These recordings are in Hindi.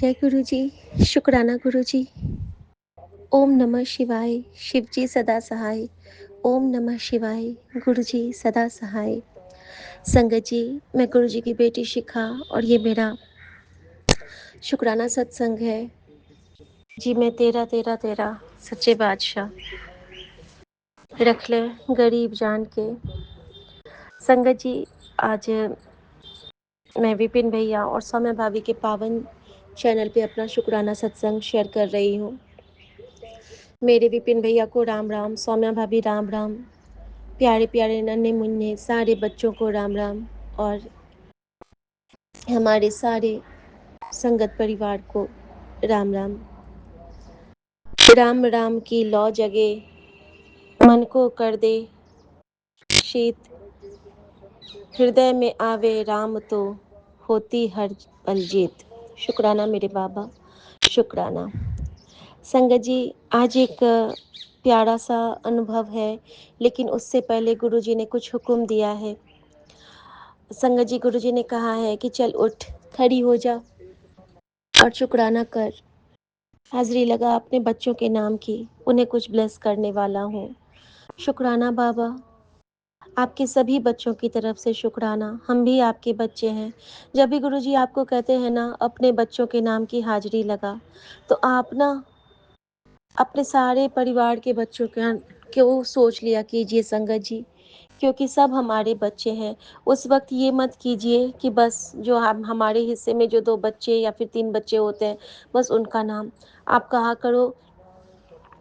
जय गुरु जी, शुक्राना गुरु जी। ओम नमः शिवाय, शिव जी सदा सहाय। ओम नमः शिवाय, गुरु जी सदा सहाय। संगत जी, मैं गुरु जी की बेटी शिखा और ये मेरा शुक्राना सत्संग है। जी मैं तेरा तेरा तेरा सच्चे बादशाह रख ले गरीब जान के। संगत जी, आज मैं विपिन भैया और सौम्या भाभी के पावन चैनल पे अपना शुक्राना सत्संग शेयर कर रही हूँ। मेरे विपिन भैया को राम राम, सौम्या भाभी राम राम, प्यारे प्यारे नन्हे मुन्ने सारे बच्चों को राम राम और हमारे सारे संगत परिवार को राम राम। राम राम की लौ जगे, मन को कर दे शीत, हृदय में आवे राम तो होती हर पल जीत। शुक्राना मेरे बाबा, शुक्राना। संगत जी, आज एक प्यारा सा अनुभव है, लेकिन उससे पहले गुरुजी ने कुछ हुक्म दिया है। संगत जी, गुरुजी ने कहा है कि चल उठ, खड़ी हो जा और शुक्राना कर। हाजिरी लगा अपने बच्चों के नाम की, उन्हें कुछ ब्लेस करने वाला हूँ। शुक्राना बाबा, आपके सभी बच्चों की तरफ से शुक्राना। हम भी आपके बच्चे हैं। जब भी गुरुजी आपको कहते हैं ना अपने बच्चों के नाम की हाजिरी लगा, तो आप ना अपने सारे परिवार के बच्चों का क्यों सोच लिया कीजिए संगत जी, क्योंकि सब हमारे बच्चे हैं। उस वक्त ये मत कीजिए कि बस जो हम हमारे हिस्से में जो 2 बच्चे या फिर 3 बच्चे होते हैं, बस उनका नाम। आप कहा करो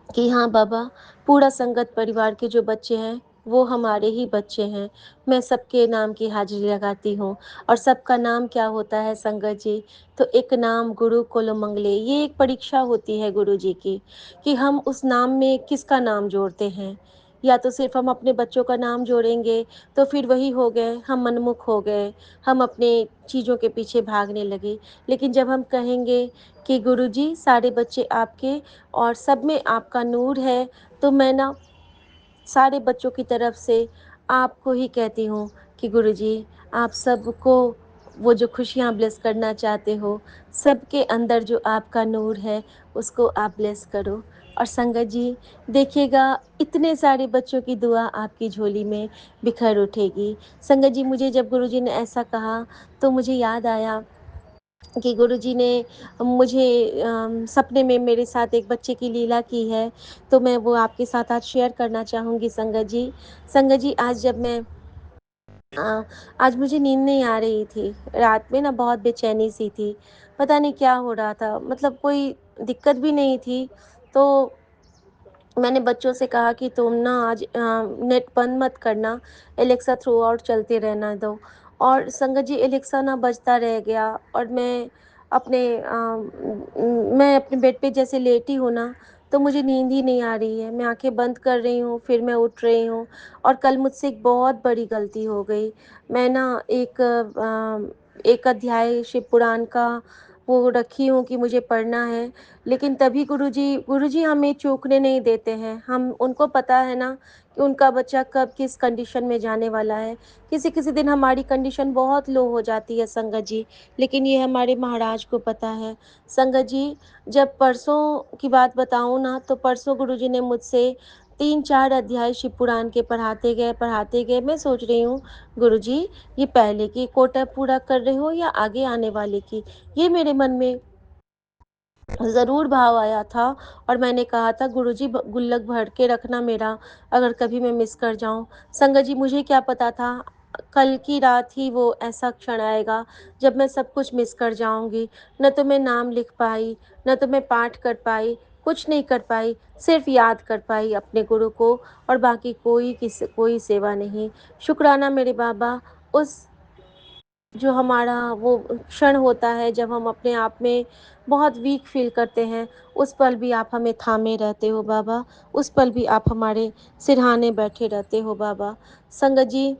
कि हाँ बाबा, पूरा संगत परिवार के जो बच्चे हैं वो हमारे ही बच्चे हैं। मैं सबके नाम की हाजिरी लगाती हूँ। और सबका नाम क्या होता है संगत जी? तो एक नाम गुरु कुल मंगले, ये एक परीक्षा होती है गुरु जी की, कि हम उस नाम में किसका नाम जोड़ते हैं। या तो सिर्फ हम अपने बच्चों का नाम जोड़ेंगे तो फिर वही हो गए, हम मनमुख हो गए, हम अपने चीज़ों के पीछे भागने लगे। लेकिन जब हम कहेंगे कि गुरुजी सारे बच्चे आपके और सब में आपका नूर है, तो मैं ना सारे बच्चों की तरफ से आपको ही कहती हूँ कि गुरुजी आप सबको वो जो खुशियाँ ब्लेस करना चाहते हो, सबके अंदर जो आपका नूर है उसको आप ब्लेस करो। और संगत जी देखिएगा, इतने सारे बच्चों की दुआ आपकी झोली में बिखर उठेगी। संगत जी, मुझे जब गुरुजी ने ऐसा कहा तो मुझे याद आया कि गुरुजी ने मुझे सपने में मेरे साथ एक बच्चे की लीला की है, तो मैं वो आपके साथ आज शेयर करना चाहूँगी संगत जी। संगत जी, आज मुझे नींद नहीं आ रही थी। रात में ना बहुत बेचैनी सी थी। पता नहीं क्या हो रहा था, मतलब कोई दिक्कत भी नहीं थी। तो मैंने बच्चों से कहा कि तुम ना आज नेट बंद मत करना, एलेक्सा थ्रू आउट चलते रहना दो। और संगत जी, एलेक्सा ना बजता रह गया और मैं अपने बेड पे जैसे लेटी हूँ ना, तो मुझे नींद ही नहीं आ रही है। मैं आंखें बंद कर रही हूँ, फिर मैं उठ रही हूँ। और कल मुझसे एक बहुत बड़ी गलती हो गई। मैं ना एक अध्याय शिव पुराण का वो रखी हूँ कि मुझे पढ़ना है, लेकिन तभी गुरुजी हमें चूकने नहीं देते हैं। हम उनको पता है ना कि उनका बच्चा कब किस कंडीशन में जाने वाला है। किसी किसी दिन हमारी कंडीशन बहुत लो हो जाती है संगत जी, लेकिन ये हमारे महाराज को पता है। संगत जी, जब परसों की बात बताऊँ ना, तो परसों गुरुजी ने मुझसे 3-4 अध्याय शिव पुराण के पढ़ाते गए। मैं सोच रही हूँ गुरुजी, ये पहले की कोटा पूरा कर रहे हो या आगे आने वाले की? ये मेरे मन में ज़रूर भाव आया था। और मैंने कहा था गुरुजी गुल्लक भर के रखना मेरा, अगर कभी मैं मिस कर जाऊँ। संगत जी, मुझे क्या पता था कल की रात ही वो ऐसा क्षण आएगा जब मैं सब कुछ मिस कर जाऊँगी। न तो मैं नाम लिख पाई, न तो मैं पाठ कर पाई, कुछ नहीं कर पाई, सिर्फ याद कर पाई अपने गुरु को, और बाकी कोई सेवा नहीं। शुक्राना मेरे बाबा, उस जो हमारा वो क्षण होता है जब हम अपने आप में बहुत वीक फ़ील करते हैं, उस पल भी आप हमें थामे रहते हो बाबा, उस पल भी आप हमारे सिरहाने बैठे रहते हो बाबा। संगत जी,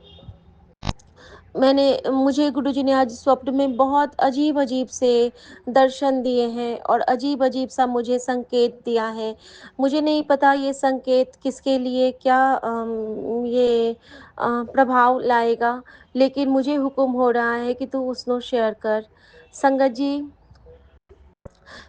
मुझे गुरुजी ने आज स्वप्न में बहुत अजीब-अजीब से दर्शन दिए हैं और अजीब-अजीब सा मुझे संकेत दिया है। मुझे नहीं पता ये संकेत किसके लिए क्या प्रभाव लाएगा, लेकिन मुझे हुक्म हो रहा है कि तू उसनो शेयर कर। संगत जी,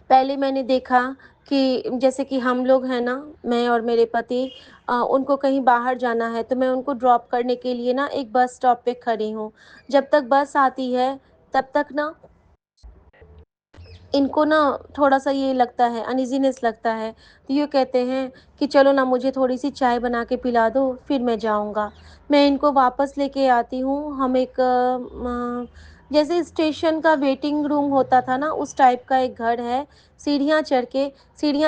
पहले मैंने देखा कि जैसे कि हम लोग हैं ना, मैं और मेरे पति, उनको कहीं बाहर जाना है तो मैं उनको ड्रॉप करने के लिए ना एक बस स्टॉप पे खड़ी हूँ। जब तक बस आती है तब तक ना इनको ना थोड़ा-सा ये लगता है, अनईज़ीनेस लगता है। तो ये कहते हैं कि चलो ना मुझे थोड़ी-सी चाय बना के पिला दो, फिर मैं जाऊँगा। मैं इनको वापस लेके आती हूँ। हम एक जैसे स्टेशन का वेटिंग रूम होता था ना, उस टाइप का एक घर है। सीढ़ियाँ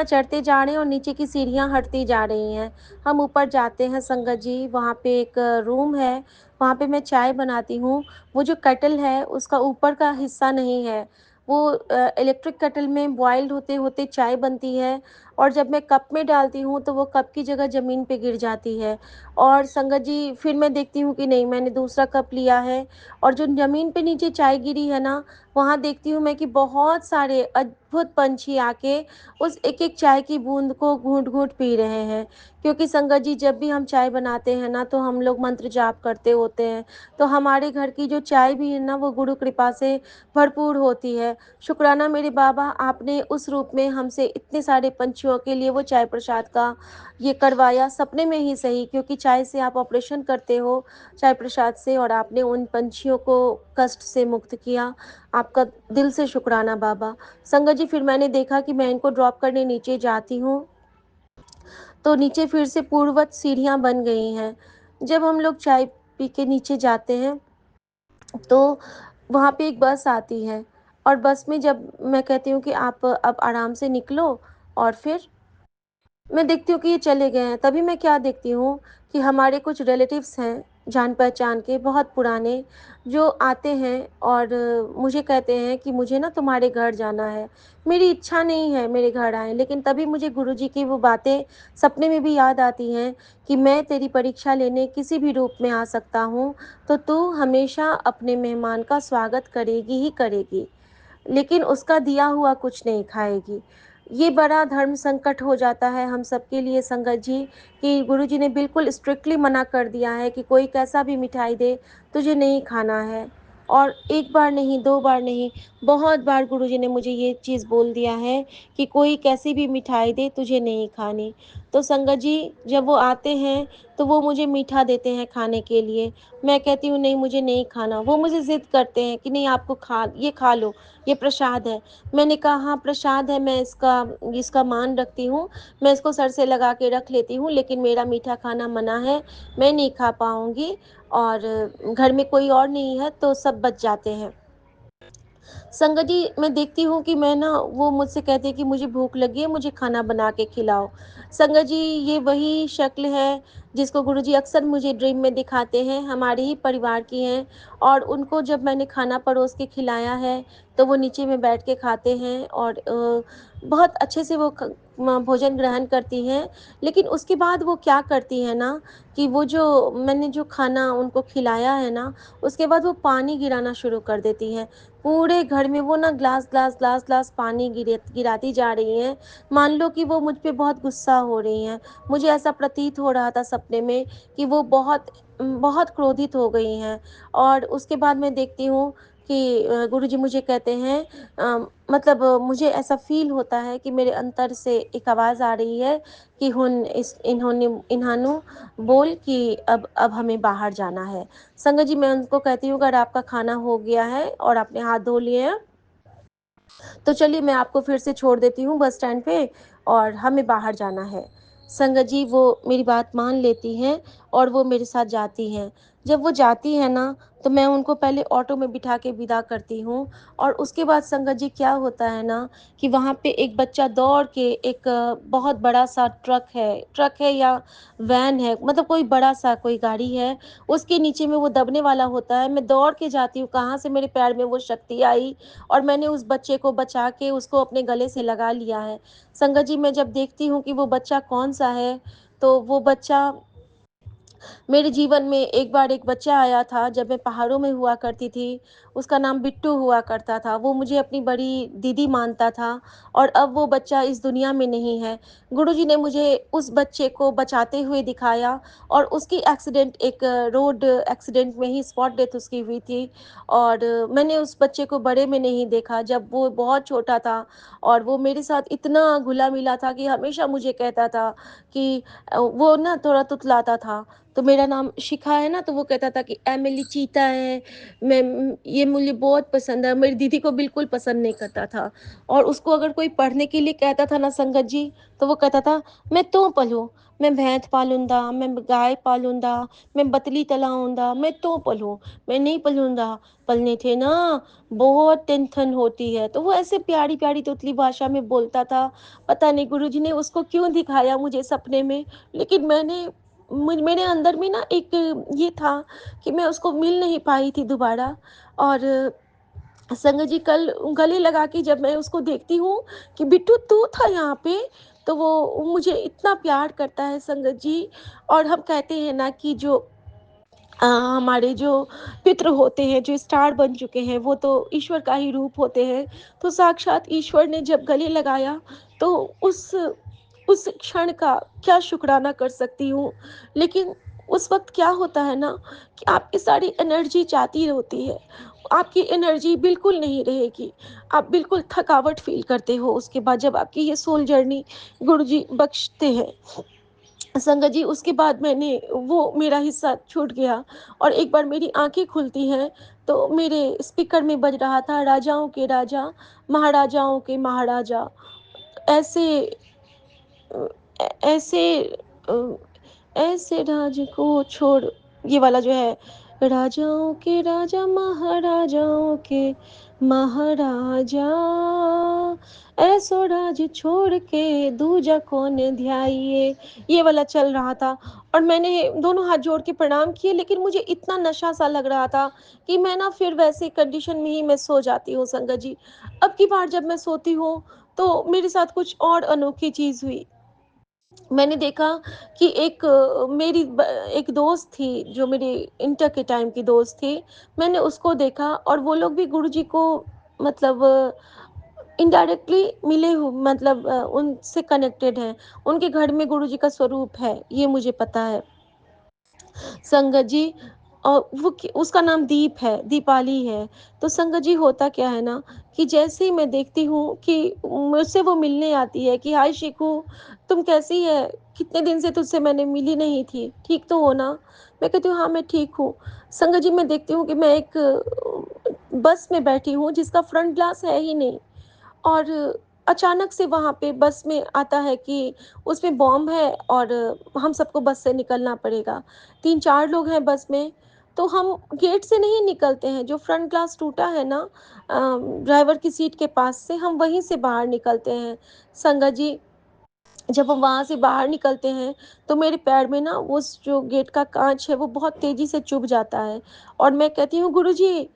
चढ़ते जा रहे हैं और नीचे की सीढ़ियाँ हटती जा रही हैं। हम ऊपर जाते हैं संगत जी, वहाँ पे एक रूम है, वहाँ पे मैं चाय बनाती हूँ। वो जो केटल है, उसका ऊपर का हिस्सा नहीं है। वो इलेक्ट्रिक केटल में बॉइल्ड होते-होते चाय बनती है और जब मैं कप में डालती हूँ, तो वो कप की जगह ज़मीन पे गिर जाती है और संगत जी फिर मैं देखती हूँ कि नहीं मैंने दूसरा कप लिया है और जो ज़मीन पे नीचे चाय गिरी है ना, वहाँ देखती हूँ मैं कि बहुत सारे अद्भुत पंछी आके उस एक-एक चाय की बूँद को घूँट-घूँट पी रहे हैं। क्योंकि संगत जी जब भी हम चाय बनाते हैं ना, तो हम लोग मंत्र जाप करते होते हैं, तो हमारे घर की जो चाय भी है ना, वो गुरु कृपा से भरपूर होती है। शुक्राना मेरे बाबा आपने उस रूप में हमसे इतने सारे पंछियों के लिए वो चाय प्रसाद का ये करवाया सपने में ही सही क्योंकि चाय से आप ऑपरेशन करते हो, चाय प्रसाद से और आपने उन पंछियों को कष्ट से मुक्त किया। आपका दिल से शुक्राना बाबा। संगत जी फिर मैंने देखा कि मैं इनको ड्रॉप करने नीचे जाती हूँ, तो नीचे फिर से पूर्ववत सीढ़ियाँ बन गई हैं। जब हम लोग चाय पी के नीचे जाते हैं तो वहाँ पे एक बस आती है और बस में जब मैं कहती हूँ कि आप अब आराम से निकलो और फिर मैं देखती हूँ कि ये चले गए हैं। तभी मैं क्या देखती हूँ कि हमारे कुछ रिलेटिव्स हैं, जान-पहचान के बहुत पुराने, जो आते हैं और मुझे कहते हैं कि मुझे ना तुम्हारे घर जाना है। मेरी इच्छा नहीं है मेरे घर आएँ, लेकिन तभी मुझे गुरुजी की वो बातें सपने में भी याद आती हैं कि मैं तेरी परीक्षा लेने किसी भी रूप में आ सकता हूँ, तो तू हमेशा अपने मेहमान का स्वागत करेगी ही करेगी। लेकिन उसका दिया हुआ कुछ नहीं खाएगी। ये बड़ा धर्म संकट हो जाता है हम सबके लिए संगत जी कि गुरुजी ने बिल्कुल स्ट्रिक्टली मना कर दिया है कि कोई कैसा भी मिठाई दे, तुझे नहीं खाना है। और एक बार नहीं, 2 बार नहीं, बहुत बार गुरुजी ने मुझे ये चीज़ बोल दिया है कि कोई कैसी भी मिठाई दे, तुझे नहीं खानी। तो संगत जी, जब वो आते हैं, तो वो मुझे मीठा देते हैं खाने के लिए। मैं कहती हूँ, "नहीं, मुझे नहीं खाना।" वो मुझे ज़िद करते हैं कि, "नहीं, आपको ये खा लो।" ये प्रसाद है। मैंने कहा हाँ प्रसाद है मैं इसका इसका मान रखती हूँ, मैं इसको सर से लगा के रख लेती हूँ लेकिन मेरा मीठा खाना मना है, मैं नहीं खा पाऊँगी और घर में कोई और नहीं है तो सब बच जाते हैं। संगत जी, मैं देखती हूँ कि मैं ना वो मुझसे कहते हैं कि मुझे भूख लगी है, मुझे खाना बना के खिलाओ। संगत जी, ये वही शक्ल है जिसको गुरुजी अक्सर मुझे ड्रीम में दिखाते हैं, हमारे ही परिवार की हैं और उनको जब मैंने खाना परोस के खिलाया है, तो वो नीचे में बैठ के खाते हैं और बहुत अच्छे से वो भोजन ग्रहण करती हैं। लेकिन उसके बाद वो क्या करती हैं ना कि वो जो मैंने जो खाना उनको खिलाया है ना, उसके बाद वो पानी गिराना शुरू कर देती हैं। पूरे घर में वो ना ग्लास पानी गिराती जा रही हैं। मान लो कि वो मुझ पे बहुत गुस्सा हो रही हैं। मुझे ऐसा प्रतीत हो रहा था सपने में कि वो बहुत क्रोधित हो गई हैं और उसके बाद मैं देखती हूँ कि गुरुजी मुझे कहते हैं मतलब मुझे ऐसा फ़ील होता है कि मेरे अंतर से एक आवाज़ आ रही है कि हुन इस इन्होंने इन्हानु बोल कि अब हमें बाहर जाना है। संगत जी मैं उनको कहती हूँ अगर आपका खाना हो गया है और आपने हाथ धो लिए हैं तो चलिए मैं आपको फिर से छोड़ देती हूँ बस स्टैंड पे और हमें बाहर जाना है। संगत जी वो मेरी बात मान लेती हैं और वो मेरे साथ जाती हैं। जब वो जाती हैं ना तो मैं उनको पहले ऑटो में बिठा के विदा करती हूँ और उसके बाद संगत जी क्या होता है ना कि वहाँ पे एक बच्चा दौड़ के एक बहुत बड़ा-सा ट्रक है या वैन है मतलब कोई बड़ा-सा कोई गाड़ी है, उसके नीचे में वो दबने वाला होता है। मैं दौड़ के जाती हूँ, कहाँ से मेरे पैर में वो शक्ति आई और मैंने उस बच्चे को बचा के उसको अपने गले से लगा लिया है। संगत जी मैं जब देखती हूँ कि वो बच्चा कौन-सा है, तो वो बच्चा मेरे जीवन में एक बार एक बच्चा आया था जब मैं पहाड़ों में हुआ करती थी, उसका नाम बिट्टू हुआ करता था। वो मुझे अपनी बड़ी दीदी मानता था और अब वो बच्चा इस दुनिया में नहीं है। गुरुजी ने मुझे उस बच्चे को बचाते हुए दिखाया और उसकी एक्सीडेंट एक रोड एक्सीडेंट में ही स्पॉट डेथ उसकी हुई थी और मैंने उस बच्चे को बड़े में नहीं देखा जब वो बहुत छोटा था और वो मेरे साथ इतना घुला-मिला था कि हमेशा मुझे कहता था कि वो ना थोड़ा तुतलाता था। तो मेरा नाम शिखा है ना, तो वो कहता था कि एमिली चीता है, ये मुझे बहुत पसंद है। मेरी दीदी को बिल्कुल पसंद नहीं करता था और उसको अगर कोई पढ़ने के लिए कहता था ना संगत जी, तो वो कहता था, "मैं तो पलूँ, मैं भैंस पालूँगा, मैं गाय पालूँगा, मैं बतली तलाऊँगा, मैं तो पलूँ, मैं नहीं पलूँगा। पलने थे ना, बहुत टेंशन होती है।" तो वो ऐसे प्यारी-प्यारी तोतली भाषा में बोलता था। पता नहीं गुरुजी ने उसको क्यों दिखाया मुझे सपने में, लेकिन मेरे अंदर में ना एक ये था कि मैं उसको मिल नहीं पाई थी दोबारा और संगत जी कल गले लगा के जब मैं उसको देखती हूँ कि बिट्टू तू था यहाँ पे, तो वो मुझे इतना प्यार करता है संगत जी। और हम कहते हैं ना कि जो हमारे जो पितृ होते हैं, जो स्टार बन चुके हैं, वो तो ईश्वर का ही रूप होते हैं। तो साक्षात ईश्वर ने जब गले लगाया, तो उस क्षण का क्या शुक्राना कर सकती हूँ। लेकिन उस वक़्त क्या होता है ना कि आपकी सारी एनर्जी जाती होती है। आपकी एनर्जी बिल्कुल नहीं रहेगी। आप बिल्कुल थकावट फ़ील करते हो उसके बाद जब आपकी ये सोल जर्नी गुरुजी बख्शते हैं। संगत जी उसके बाद मैंने वो मेरा हिस्सा छूट गया और एक बार मेरी आँखें खुलती हैं, तो मेरे स्पीकर में बज रहा था राजाओं के राजा, महाराजाओं के महाराजा। ऐसे अ, ऐसे अ, ऐसे राज को छोड़ ये वाला जो है, राजाओं के राजा महाराजाओं के महाराजा, ऐसो राज छोड़ के दूजा कौन ध्याइए, ये वाला चल रहा था और मैंने दोनों हाथ जोड़ के प्रणाम किए, लेकिन मुझे इतना नशा सा लग रहा था कि मैं ना फिर वैसे कंडीशन में ही मैं सो जाती हूँ संगत जी। अब की बार जब मैं सोती हूँ तो मेरे साथ कुछ और अनोखी चीज़ हुई। मैंने देखा कि एक दोस्त थी, जो मेरी इंटर के टाइम की दोस्त थी। मैंने उसको देखा और वो लोग भी गुरुजी को मतलब इनडायरेक्टली मिले हु मतलब उनसे कनेक्टेड हैं। उनके घर में गुरुजी का स्वरूप है, ये मुझे पता है। संगत जी वो उसका नाम दीप है, दीपाली है। तो संगत जी होता क्या है ना कि जैसे ही मैं देखती हूँ कि मुझसे वो मिलने आती है कि हाय शिखू, तुम कैसी है? कितने दिन से तुझसे मैंने मिली नहीं थी, ठीक तो हो ना? मैं कहती हूँ हाँ, मैं ठीक हूँ। संगत जी मैं देखती हूँ कि मैं एक बस में बैठी हूँ जिसका फ्रंट ग्लास है ही नहीं। और अचानक से वहाँ पे बस में आता है कि उसमें बॉम्ब है और हम सबको बस से निकलना पड़ेगा। 3-4 लोग हैं बस में, तो हम गेट से नहीं निकलते हैं, जो फ्रंट ग्लास टूटा है ना ड्राइवर की सीट के पास से, हम वहीं से बाहर निकलते हैं। संगत जी जब हम वहाँ से बाहर निकलते हैं, तो मेरे पैर में ना उस जो गेट का काँच है, वो बहुत तेज़ी से चुभ जाता है और मैं कहती हूँ, "गुरुजी!"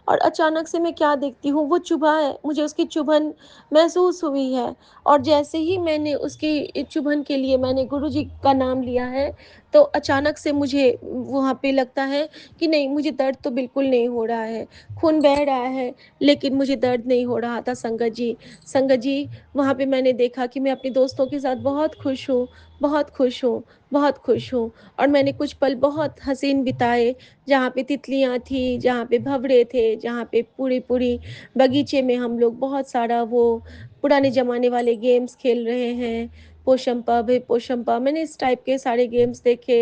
और अचानक से मैं क्या देखती हूँ, वो चुभा है, मुझे उसकी चुभन महसूस हुई है और जैसे ही मैंने उसकी चुभन के लिए मैंने गुरुजी का नाम लिया है, तो अचानक से मुझे वहाँ पे लगता है कि नहीं, मुझे दर्द तो बिल्कुल नहीं हो रहा है। खून बह रहा है, लेकिन मुझे दर्द नहीं हो रहा था संगत जी। संगत जी, वहाँ पे मैंने देखा कि मैं अपने दोस्तों के साथ बहुत खुश हूँ, बहुत खुश हूँ, बहुत खुश हूँ और मैंने कुछ पल बहुत हसीन बिताए, जहाँ पे तितलियाँ थी, जहाँ पे भँवरे थे, जहाँ पे पूरी-पूरी बगीचे में हम लोग बहुत सारा वो पुराने ज़माने वाले गेम्स खेल रहे हैं। पोशंपा भे पोशंपा मैंने इस टाइप के सारे गेम्स देखे।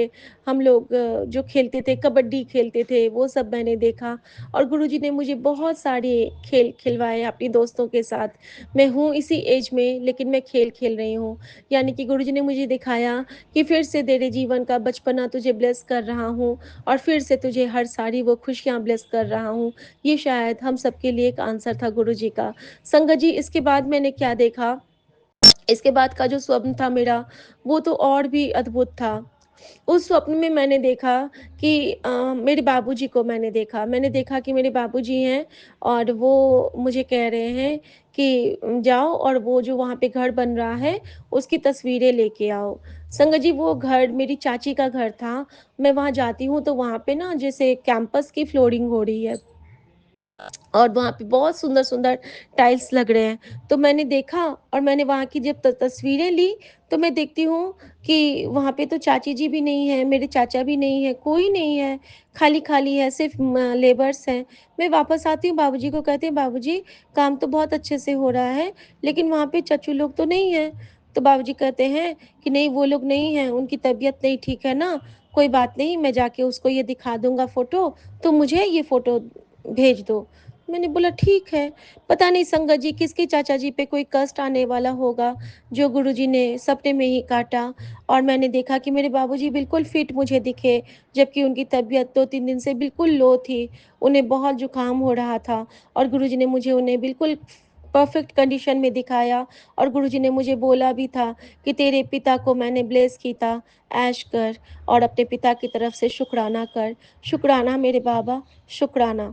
हम लोग जो खेलते थे, कबड्डी खेलते थे, वो सब मैंने देखा और गुरुजी ने मुझे बहुत सारे खेल खिलवाए अपने दोस्तों के साथ। मैं हूँ इसी एज में, लेकिन मैं खेल खेल रही हूँ। यानी कि गुरुजी ने मुझे दिखाया कि फिर से तेरे जीवन का बचपना तुझे ब्लेस कर रहा हूँ और फिर से तुझे हर सारी वो खुशियाँ ब्लेस कर रहा हूँ। ये शायद हम सबके लिए एक आंसर था गुरुजी का। संगत जी इसके बाद मैंने क्या देखा, इसके बाद का जो स्वप्न था मेरा, वो तो और भी अद्भुत था। उस स्वप्न में मैंने देखा कि मेरे बाबूजी को मैंने देखा कि मेरे बाबूजी हैं और वो मुझे कह रहे हैं कि जाओ और वो जो वहाँ पे घर बन रहा है, उसकी तस्वीरें लेके आओ। संगत जी वो घर मेरी चाची का घर था, मैं वहाँ जाती हूँ तो वहाँ पे ना जैसे कैंपस की फ्लोरिंग हो रही है। और वहाँ पे बहुत सुंदर-सुंदर टाइल्स लग रहे हैं। तो मैंने देखा और मैंने वहाँ की जब त तस्वीरें ली, तो मैं देखती हूँ कि वहाँ पे तो चाची जी भी नहीं हैं, मेरे चाचा भी नहीं है, कोई नहीं है, खाली-खाली है, सिर्फ़ लेबर्स हैं। मैं वापस आती हूँ, बाबूजी को कहती हूँ, "बाबूजी, काम तो बहुत अच्छे से हो रहा है, लेकिन वहाँ पे चच्चू लोग तो नहीं हैं।" तो बाबूजी कहते हैं कि, "नहीं, वो लोग नहीं हैं, उनकी तबीयत नहीं ठीक है ना, कोई बात नहीं, मैं जाके उसको ये दिखा दूँगा फ़ोटो, तुम मुझे ये फ़ोटो भेज दो।" मैंने बोला ठीक है, पता नहीं संगत जी किसके चाचा जी पे कोई कष्ट आने वाला होगा, जो गुरुजी ने सपने में ही काटा और मैंने देखा कि मेरे बाबूजी बिल्कुल फिट मुझे दिखे, जबकि उनकी तबीयत 2-3 दिन से बिल्कुल लो थी, उन्हें बहुत जुकाम हो रहा था और गुरुजी ने मुझे उन्हें बिल्कुल परफेक्ट कंडीशन में दिखाया और गुरुजी ने मुझे बोला भी था कि तेरे पिता को मैंने ब्लेस की था, ऐश कर और अपने पिता की तरफ से शुकराना कर, शुकराना मेरे बाबा, शुकराना।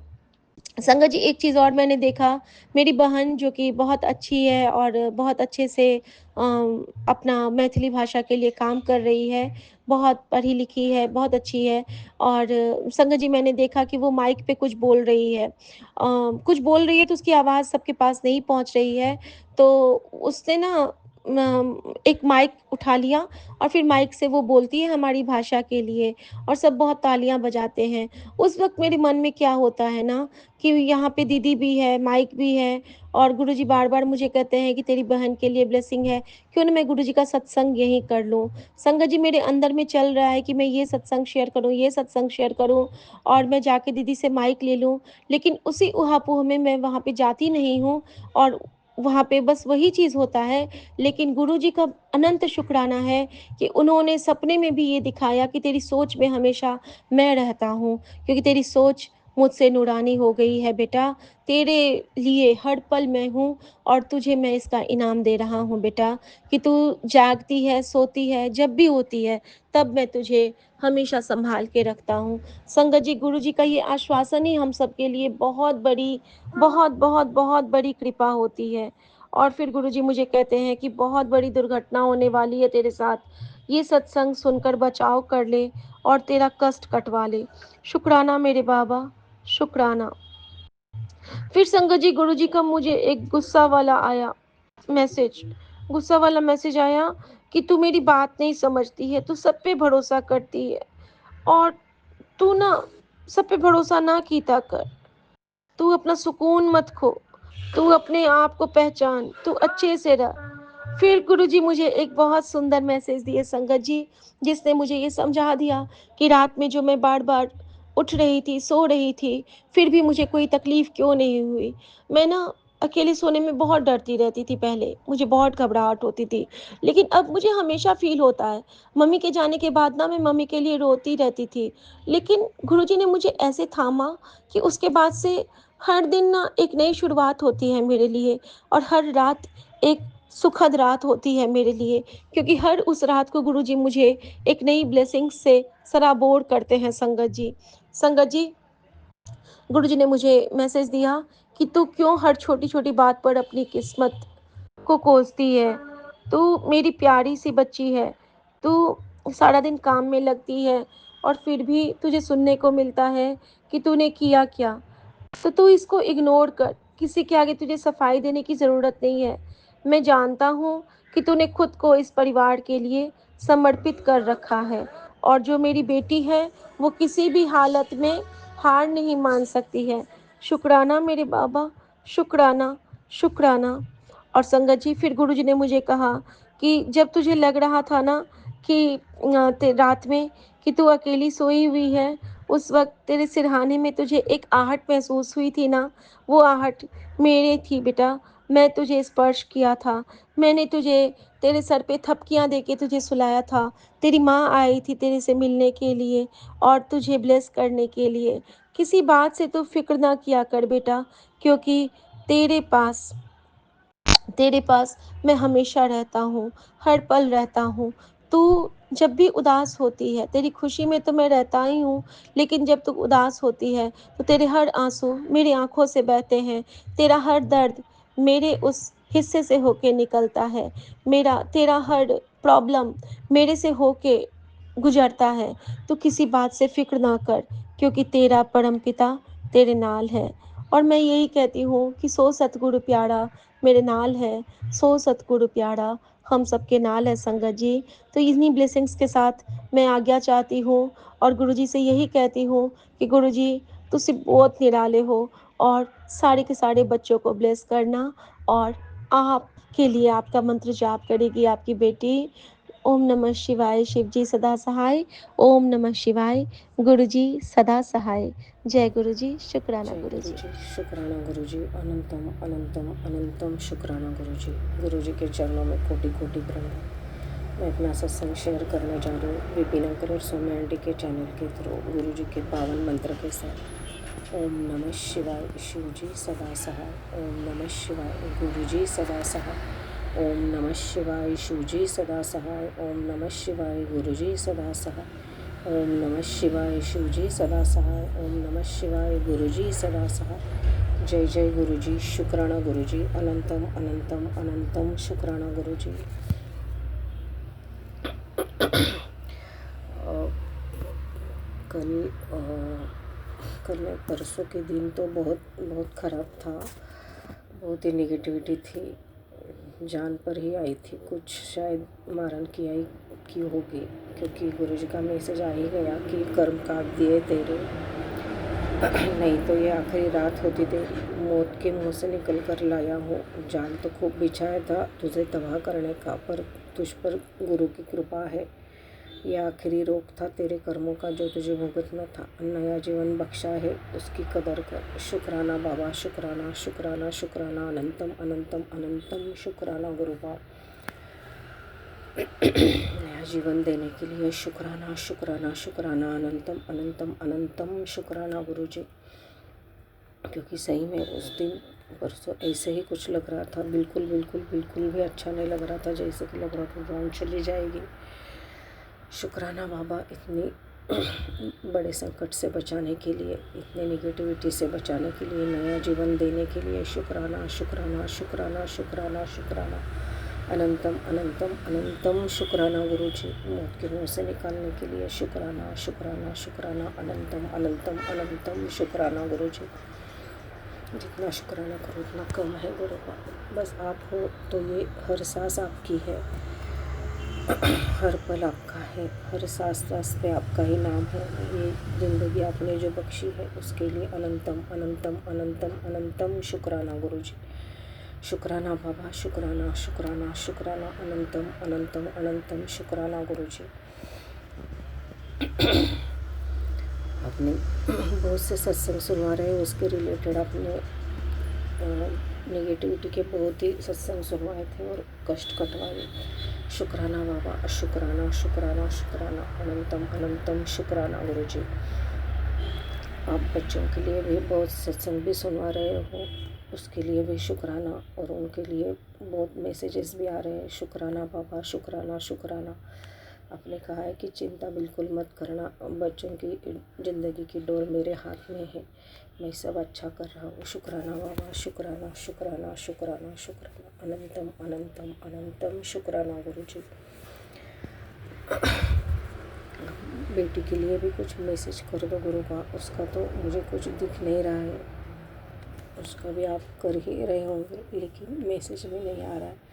संगत जी एक चीज़ और मैंने देखा, मेरी बहन जो कि बहुत अच्छी है और बहुत अच्छे से अपना मैथिली भाषा के लिए काम कर रही है, बहुत पढ़ी-लिखी है, बहुत अच्छी है और संगत जी मैंने देखा कि वो माइक पे कुछ बोल रही है। कुछ बोल रही है तो उसकी आवाज़ सबके पास नहीं पहुँच रही है, तो उसने ना एक माइक उठा लिया और फिर माइक से वो बोलती है हमारी भाषा के लिए और सब बहुत तालियाँ बजाते हैं। उस वक़्त मेरे मन में क्या होता है ना कि यहाँ पे दीदी भी है, माइक भी है और गुरुजी बार-बार मुझे कहते हैं कि तेरी बहन के लिए ब्लेसिंग है, क्यों ना मैं गुरुजी का सत्संग यहीं कर लूँ। संगत जी मेरे अंदर में चल रहा है कि मैं ये सत्संग शेयर करूँ, ये सत्संग शेयर करूँ और मैं जाके दीदी से माइक ले लूँ, लेकिन उसी ऊहा-पोह में मैं वहाँ पे जाती नहीं हूँ और वहाँ पे बस वही चीज़ होता है, लेकिन गुरुजी का अनंत शुक्राना है कि उन्होंने सपने में भी ये दिखाया कि तेरी सोच में हमेशा मैं रहता हूँ, क्योंकि तेरी सोच मुझसे नूरानी हो गई है बेटा, तेरे लिए हर पल मैं हूँ और तुझे मैं इसका इनाम दे रहा हूँ बेटा, कि तू जागती है, सोती है, जब भी होती है, तब मैं तुझे हमेशा सँभाल के रखता हूँ। संगत जी, गुरु जी का ये आश्वासन ही हम सबके लिए बहुत बड़ी बहुत बड़ी कृपा होती है। और फिर गुरुजी मुझे कहते हैं कि बहुत बड़ी दुर्घटना होने वाली है तेरे साथ, ये सत्संग सुनकर बचाव कर ले और तेरा कष्ट कटवा ले। शुक्राना मेरे बाबा, शुक्राना। फिर संगत जी गुरुजी का मुझे एक गुस्सा वाला आया मैसेज, गुस्सा वाला मैसेज आया कि तू मेरी बात नहीं समझती है, तू सब पे भरोसा करती है और तू ना सब पे भरोसा ना कीता कर। तू अपना सुकून मत खो, तू अपने आप को पहचान, तू अच्छे से रह। फिर गुरुजी मुझे एक बहुत सुंदर मैसेज दिए संगत जी, जिसने मुझे ये समझा दिया कि रात में जो मैं बार-बार उठ रही थी, सो रही थी, फिर भी मुझे कोई तकलीफ़ क्यों नहीं हुई। मैं ना अकेले सोने में बहुत डरती रहती थी पहले, मुझे बहुत घबराहट होती थी, लेकिन अब मुझे हमेशा फ़ील होता है। मम्मी के जाने के बाद ना मैं मम्मी के लिए रोती रहती थी, लेकिन गुरुजी ने मुझे ऐसे थामा कि उसके बाद से हर दिन ना एक नई शुरुआत होती है मेरे लिए और हर रात एक सुखद रात होती है मेरे लिए, क्योंकि हर उस रात को गुरुजी मुझे एक नई ब्लेसिंग से सराबोर करते हैं संगत जी। संगत जी, गुरुजी ने मुझे मैसेज दिया कि तू क्यों हर छोटी-छोटी बात पर अपनी किस्मत को कोसती है। तू मेरी प्यारी सी बच्ची है। तू सारा दिन काम में लगती है और फिर भी तुझे सुनने को मिलता है कि तूने किया क्या? तो तू इसको इग्नोर कर, किसी के आगे तुझे सफाई देने की ज़रूरत नहीं है। मैं जानता हूँ कि तूने खुद को इस परिवार के लिए समर्पित कर रखा है और जो मेरी बेटी है, वो किसी भी हालत में हार नहीं मान सकती है। शुक्राना मेरे बाबा, शुक्राना, शुक्राना। और संगत जी फिर गुरुजी ने मुझे कहा कि जब तुझे लग रहा था ना कि रात में कि तू अकेली सोई हुई है, उस वक़्त तेरे सिरहाने में तुझे एक आहट महसूस हुई थी ना, वो आहट मेरी थी बेटा। मैं तुझे स्पर्श किया था। मैंने तुझे तेरे सर पे थपकियाँ देके तुझे सुलाया था। तेरी माँ आई थी तेरे से मिलने के लिए और तुझे ब्लेस करने के लिए। किसी बात से तू फ़िक्र ना किया कर बेटा, क्योंकि तेरे पास तेरे पास मैं हमेशा रहता हूँ, हर पल रहता हूँ। तू जब भी उदास होती है, तेरी खुशी में तो मैं रहता ही हूँ, लेकिन जब तू उदास होती है, तो तेरे हर आँसू मेरी आँखों से बहते हैं, तेरा हर दर्द मेरे उस हिस्से से होके निकलता है, मेरा तेरा हर प्रॉब्लम मेरे से होके गुज़रता है। तू किसी बात से फ़िक्र ना कर, क्योंकि तेरा परमपिता तेरे नाल है। और मैं यही कहती हूँ कि सो सतगुरु प्यारा मेरे नाल है, सो सतगुरु प्यारा हम सबके नाल है संगत जी। तो इन्हीं ब्लेसिंग्स के साथ मैं आज्ञा चाहती हूँ और गुरुजी से यही कहती हूँ कि गुरुजी तुसी बहुत निराले हो और सारे के सारे बच्चों को ब्लेस करना। और आपके लिए आपका मंत्र जाप करेगी आपकी बेटी। ओम नमः शिवाय, शिव जी सदा सहाय। ओम नमः शिवाय, गुरु जी सदा सहाय। जय गुरु जी, शुक्राना जय गुरु गुरु जी। जी, शुक्राना गुरु जी, अनंतम अनंतम अनंतम शुक्राना गुरु जी के चरणों में कोटि कोटि प्रणाम। मैं अपना सत्संग शेयर करने जा रही हूँ विपिन अंकल और सौम्या आंटी के चैनल के थ्रू गुरु जी के पावन मंत्र के साथ। ओम नमः शिवाय, शिव जी सदा सहाय। ओम नमः शिवाय, गुरु जी सदा सहाय। ओम नमः शिवाय, शिव जी सदा सहाय। ओम नमः शिवाय, गुरु जी सदा सहाय। ओम नमः शिवाय, शिव जी सदा सहाय। ओम नमः शिवाय, गुरु जी सदा सहाय। जय जय गुरु जी, शुक्राना गुरु जी, अनंतम अनंतम अनंतम शुक्राना गुरु जी। कल परसों के दिन तो बहुत ख़राब था, बहुत ही नेगेटिविटी थी, जान पर ही आई थी, कुछ शायद मारन की होगी, क्योंकि गुरुजी का मैसेज आ ही गया कि कर्म काट दिए तेरे, नहीं तो ये आखिरी रात होती तेरी, मौत के मुंह से निकल कर लाया हूँ। जाल तो खूब बिछाया था तुझे तबाह करने का, पर तुझ पर गुरु की कृपा है। यह आखिरी रोक था तेरे कर्मों का जो तुझे भुगतना था। नया जीवन बख्शा है, उसकी कदर कर। शुक्राना बाबा, शुक्राना शुक्राना शुक्राना, अनंतम अनंतम अनंतम शुक्राना गुरु बाबा। नया जीवन देने के लिए शुक्राना शुक्राना शुक्राना, अनंतम अनंतम अनंतम शुक्राना गुरु जी। क्योंकि सही में उस दिन परसों ऐसे ही कुछ लग रहा था, बिल्कुल बिल्कुल बिल्कुल भी अच्छा नहीं लग रहा था, जैसे कि लग रहा था जान चली जाएगी। शुक्राना बाबा, इतनी बड़े संकट से बचाने के लिए, इतने नेगेटिविटी से बचाने के लिए, नया जीवन देने के लिए शुक्राना शुक्राना शुक्राना शुक्राना शुक्राना, अनंतम अनंतम अनंतम शुक्राना गुरु जी। मौत के मुंह से निकालने के लिए शुक्राना शुक्राना शुक्राना, अनंतम अनंतम अनंतम शुक्राना गुरु जी। जितना शुक्राना करो उतना कम है गुरु बाबा। बस आप हो तो ये हर सांस आपकी है, हर पल आपका है, हर सांस सांस पे आपका ही नाम है। ये ज़िंदगी आपने जो बख्शी है उसके लिए अनंतम अनंतम अनंतम अनंतम शुक्राना गुरु जी। शुक्राना बाबा, शुक्राना शुक्राना शुक्राना, अनंतम अनंतम अनंतम शुक्राना गुरु जी। आपने बहुत से सत्संग सुनवा रहे हैं, उसके रिलेटेड आपने नेगेटिविटी के बहुत ही सत्संग सुनवाए थे और कष्ट कटवाए। शुक्राना बाबा, शुक्राना शुक्राना शुक्राना, अनंतम अनंतम शुक्राना गुरु जी। आप बच्चों के लिए भी बहुत सत्संग भी सुनवा रहे हो, उसके लिए भी शुक्राना, और उनके लिए बहुत मैसेजेस भी आ रहे हैं। शुक्राना बाबा, शुक्राना शुक्राना। आपने कहा है कि चिंता बिल्कुल मत करना, बच्चों की ज़िंदगी की डोर मेरे हाथ में है, मैं सब अच्छा कर रहा हूँ। शुक्राना बाबा, शुक्राना शुक्राना शुक्राना शुक्राना, अनंतम अनंतम अनंतम शुक्राना गुरु जी। बेटी के लिए भी कुछ मैसेज कर दो गुरु का, उसका तो मुझे कुछ दिख नहीं रहा है, उसका भी आप कर ही रहे होंगे, लेकिन मैसेज में नहीं आ रहा है,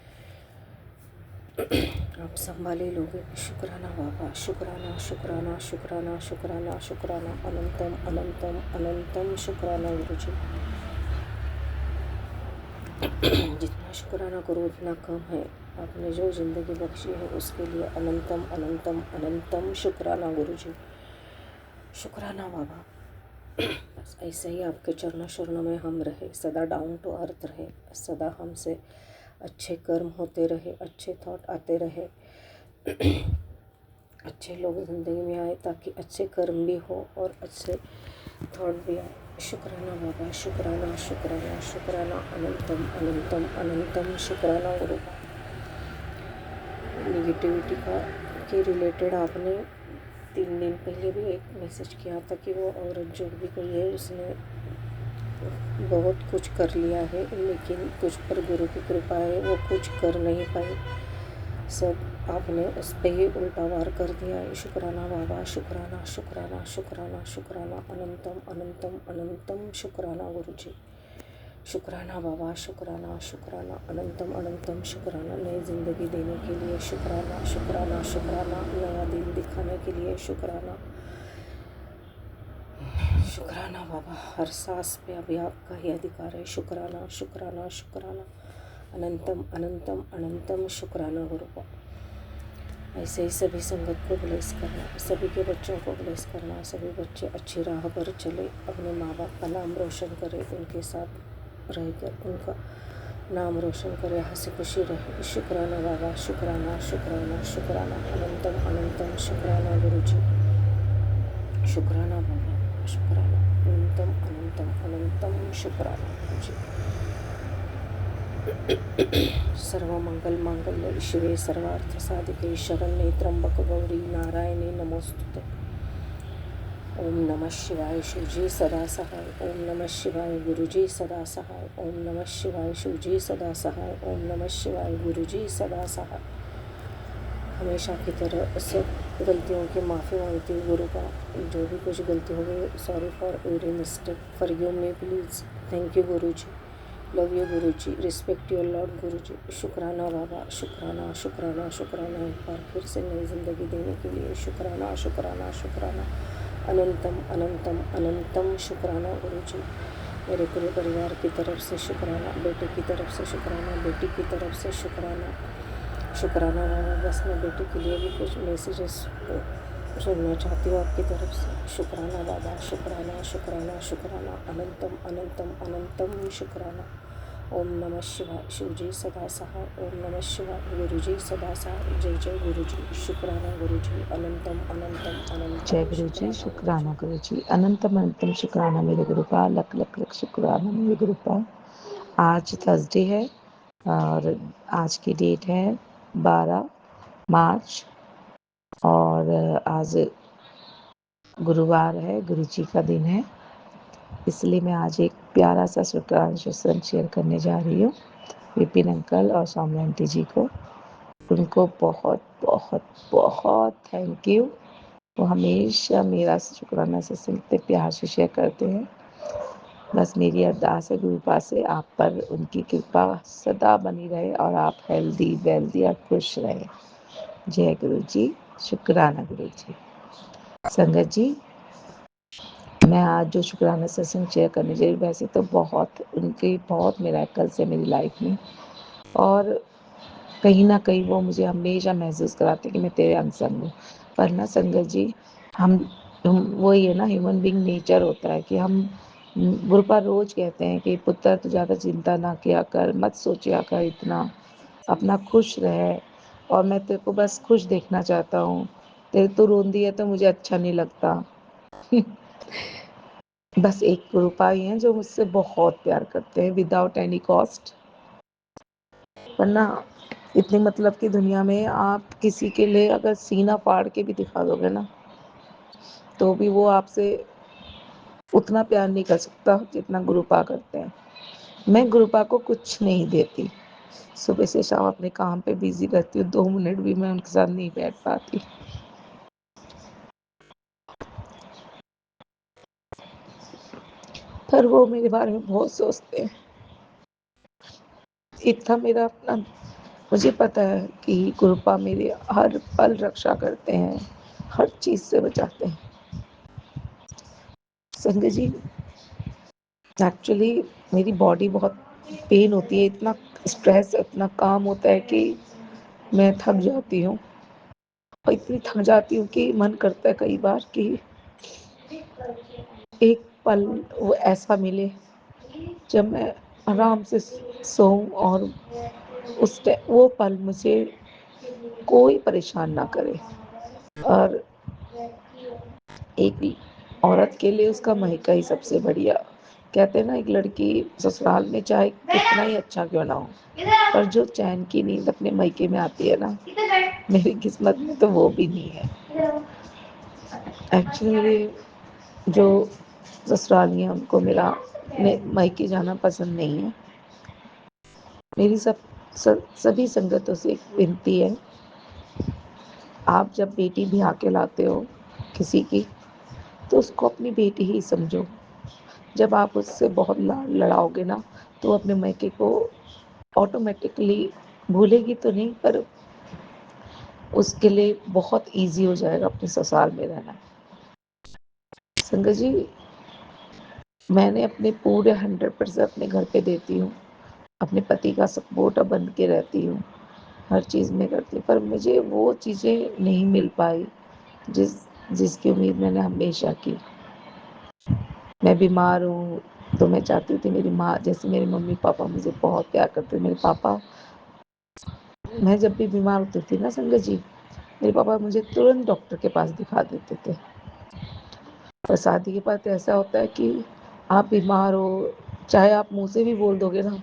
आप संभाले लोगे। शुक्राना बाबा, शुक्राना शुक्राना शुक्राना शुक्राना शुक्राना, अनंतम अनंतम अनंतम शुक्राना गुरु जी। जितना शुक्राना करो उतना कम है। आपने जो ज़िंदगी बख्शी है उसके लिए अनंतम अनंतम अनंतम शुक्राना गुरु जी। शुक्राना बाबा, बस ऐसे ही आपके चरणों शरणों में हम रहे, सदा डाउन टू अर्थ रहे, सदा हमसे अच्छे कर्म होते रहे, अच्छे थॉट आते रहे, अच्छे लोग ज़िंदगी में आए, ताकि अच्छे कर्म भी हो और अच्छे थॉट भी आए। शुक्राना बाबा, शुक्राना शुक्राना शुक्राना, अनंतम अनंतम अनंतम शुक्राना गुरु। नेगेटिविटी का के रिलेटेड आपने 3 दिन पहले भी एक मैसेज किया था कि वो औरत जो भी गई है उसने बहुत कुछ कर लिया है, लेकिन कुछ पर गुरु की कृपा है, वो कुछ कर नहीं पाई। सब आपने उस पर ही उल्टा वार कर दिया है। शुक्राना बाबा, शुक्राना शुक्राना शुक्राना शुक्राना, अनंतम अनंतम अनंतम शुक्राना गुरु जी। शुक्राना बाबा, शुक्राना शुक्राना, अनंतम अनंतम शुक्राना, नई ज़िंदगी देने के लिए शुक्राना शुक्राना शुक्राना, नया दिन दिखाने के लिए शुक्राना शुक्राना बाबा। हर सांस पे अभी आपका ही अधिकार है। शुक्राना शुक्राना शुक्राना, अनंतम अनंतम अनंतम शुक्राना गुरुपा। ऐसे ही सभी संगत को ब्लेस करना, सभी के बच्चों को ब्लेस करना, सभी बच्चे अच्छी राह पर चले, अपने माँ बाप का नाम रोशन करें, उनके साथ रहकर उनका नाम रोशन करे, हंसी खुशी रहे। शुक्राना बाबा, शुक्राना शुक्राना शुक्राना, अनंतम अनंतम शुक्राना गुरु जी। शुक्राना बाबा, शुक्राना, अनंतम अनंतम अनंतम शुक्राना गुरु जी। सर्वमंगल मांगल्ये शिवे सर्वार्थ साधिके शरण्ये त्र्यंबक गौरी नारायणी नमोस्तुते। ओम नमः शिवाय शिवजी सदा सहाय, ओम नमः शिवाय गुरुजी सदा सहाय, ओम नमः शिवाय शिवजी सदा सहाय, ओम नमः शिवाय गुरुजी सदा सहाय। हमेशा की तरह सब गलतियों की माफ़ी मांगती हूँ गुरु का। जो भी कुछ गलती हो गई, sorry for every mistake, forgive me please. Thank you Guru ji, love you Guru ji, respect your Lord गुरु जी। शुक्राना बाबा, शुक्राना शुक्राना शुक्राना, एक बार फिर से नई ज़िंदगी देने के लिए शुक्राना शुक्राना शुक्राना, अनंतम अनंतम अनंतम शुक्राना गुरु जी। मेरे पूरे परिवार की तरफ से शुक्राना, बेटे की तरफ से शुक्राना, बेटी की तरफ से शुक्राना शुक्राना बाबा। बस मैं बेटे के लिए भी कुछ मैसेजेस सुनना चाहती हूँ आपकी तरफ से। शुक्राना बाबा, शुक्राना शुक्राना शुक्राना, अनंतम अनंतम अनंतम शुक्राना। ओम नमः शिवाय शिवजी सदा सहाय, ओम नमः शिवाय गुरुजी सदा सहाय। जय जय गुरुजी, शुक्राना गुरुजी, अनंतम अनंतम अनंतम जय गुरु जी, शुक्राना गुरु जी, अनंतम अनंतम शुक्राना मेरे गुरुपा, लख लख लख शुक्राना मेरे गुरुपा। आज थर्सडे है और आज की डेट है 12 मार्च और आज गुरुवार है, गुरु जी का दिन है। इसलिए मैं आज एक प्यारा सा शुक्राना सत्संग शेयर करने जा रही हूँ विपिन अंकल और सौम्या आंटी जी को। उनको बहुत बहुत बहुत थैंक यू। वो हमेशा मेरा शुक्राना सत्संग इतने प्यार से शेयर करते हैं। बस मेरी अरदास है गुरुपा से आप पर उनकी कृपा सदा बनी रहे और आप हेल्दी वेल्दी और खुश रहें। जय गुरु जी, शुक्राना गुरु जी। संगत जी, मैं आज जो शुक्राना सत्संग शेयर करने जा रही हूँ, वैसे तो उनके बहुत मिरेकल्स है मेरी लाइफ में और कहीं ना कहीं वो मुझे हमेशा महसूस कराते कि मैं तेरे अंग संग हूँ। पर ना संगत जी, हम वही है ना, ह्यूमन बीइंग नेचर होता है कि हम गुरुपा रोज कहते हैं कि पुत्र तो ज़्यादा चिंता ना किया कर, मत सोचिया कर इतना, अपना खुश रहे और मैं तेरे को बस खुश देखना चाहता हूँ। तेरे तो रोंदी है तो मुझे अच्छा नहीं लगता। बस एक गुरुपा ही हैं जो मुझसे बहुत प्यार करते हैं विदाउट एनी कॉस्ट। वरना इतनी मतलब की दुनिया में आप किसी के लिए अगर सीना फाड़ के भी दिखा दोगे ना, तो भी वो आपसे उतना प्यार नहीं कर सकता जितना गुरुपा करते हैं। मैं गुरुपा को कुछ नहीं देती, सुबह से शाम अपने काम पे बिजी रहती हूँ, 2 मिनट भी मैं उनके साथ नहीं बैठ पाती। पर वो मेरे बारे में बहुत सोचते हैं। एक था मेरा अपना, मुझे पता है कि गुरुपा मेरे हर पल रक्षा करते हैं, हर चीज़ से बचाते हैं। संजय जी, एक्चुअली मेरी बॉडी बहुत पेन होती है, इतना स्ट्रेस इतना काम होता है कि मैं थक जाती हूँ और इतनी थक जाती हूँ कि मन करता है कई बार कि एक पल वो ऐसा मिले जब मैं आराम से सोऊं और वो पल मुझे कोई परेशान ना करे। और एक औरत के लिए उसका मायका ही सबसे बढ़िया। कहते हैं ना, एक लड़की ससुराल में चाहे कितना ही अच्छा क्यों ना हो, पर जो चैन की नींद अपने मायके में आती है ना, मेरी किस्मत में तो वो भी नहीं है। एक्चुअली मेरे जो ससुराली हैं उनको मेरा मायके जाना पसंद नहीं है। मेरी सभी संगतों से एक विनती है, आप जब बेटी ब्याह के लाते हो किसी की, तो उसको अपनी बेटी ही समझो। जब आप उससे बहुत लाड लड़ाओगे ना, तो अपने मायके को ऑटोमेटिकली भूलेगी तो नहीं, पर उसके लिए बहुत ईज़ी हो जाएगा अपने ससुराल में रहना। संगत जी, मैंने अपने पूरे 100% अपने घर पे देती हूँ, अपने पति का सपोर्ट बन के रहती हूँ, हर चीज़ में करती हूँ, पर मुझे वो चीज़ें नहीं मिल पाई जिसकी उम्मीद मैंने हमेशा की। मैं बीमार हूँ तो मैं चाहती थी मेरी माँ, जैसे मेरे मम्मी पापा मुझे बहुत प्यार करते, मेरे पापा, मैं जब भी बीमार होती थी ना संगत जी, मेरे पापा मुझे तुरंत डॉक्टर के पास दिखा देते थे। और शादी के बाद ऐसा होता है कि आप बीमार हो, चाहे आप मुँह से भी बोल दोगे ना,